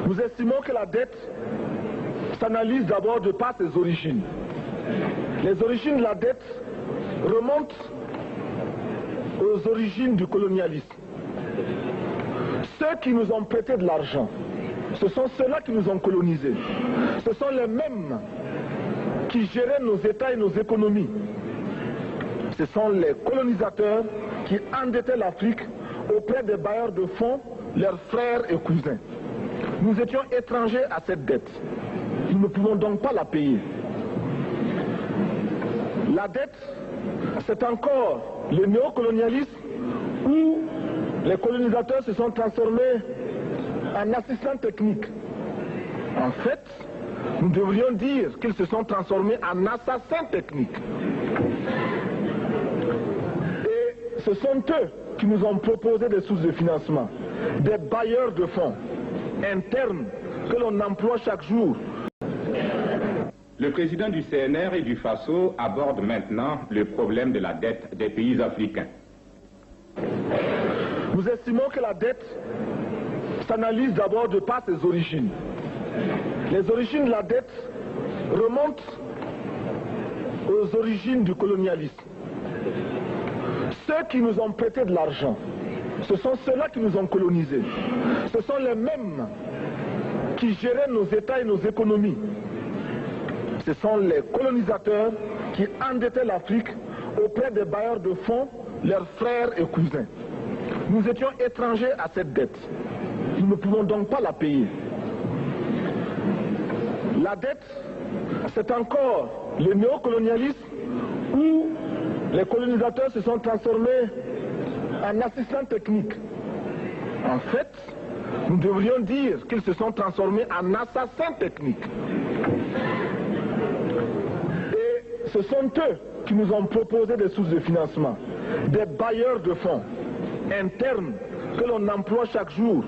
Nous estimons que la dette s'analyse d'abord de par ses origines. Les origines de la dette remontent aux origines du colonialisme. Ceux qui nous ont prêté de l'argent, ce sont ceux-là qui nous ont colonisés. Ce sont les mêmes qui géraient nos États et nos économies. Ce sont les colonisateurs qui endettaient l'Afrique auprès des bailleurs de fonds, leurs frères et cousins. Nous étions étrangers à cette dette. Nous ne pouvons donc pas la payer. La dette, c'est encore le néocolonialisme où les colonisateurs se sont transformés en assistants techniques. En fait, nous devrions dire qu'ils se sont transformés en assassins techniques. Et ce sont eux qui nous ont proposé des sources de financement, des bailleurs de fonds internes que l'on emploie chaque jour. Le président du CNR et du FASO aborde maintenant le problème de la dette des pays africains. Nous estimons que la dette s'analyse d'abord de par ses origines. Les origines de la dette remontent aux origines du colonialisme. Ceux qui nous ont prêté de l'argent, ce sont ceux-là qui nous ont colonisés. Ce sont les mêmes qui géraient nos États et nos économies. Ce sont les colonisateurs qui endettaient l'Afrique auprès des bailleurs de fonds, leurs frères et cousins. Nous étions étrangers à cette dette. Nous ne pouvons donc pas la payer. La dette, c'est encore le néocolonialisme où les colonisateurs se sont transformés en assistants techniques. En fait, nous devrions dire qu'ils se sont transformés en assassins techniques. Et ce sont eux qui nous ont proposé des sources de financement, des bailleurs de fonds internes que l'on emploie chaque jour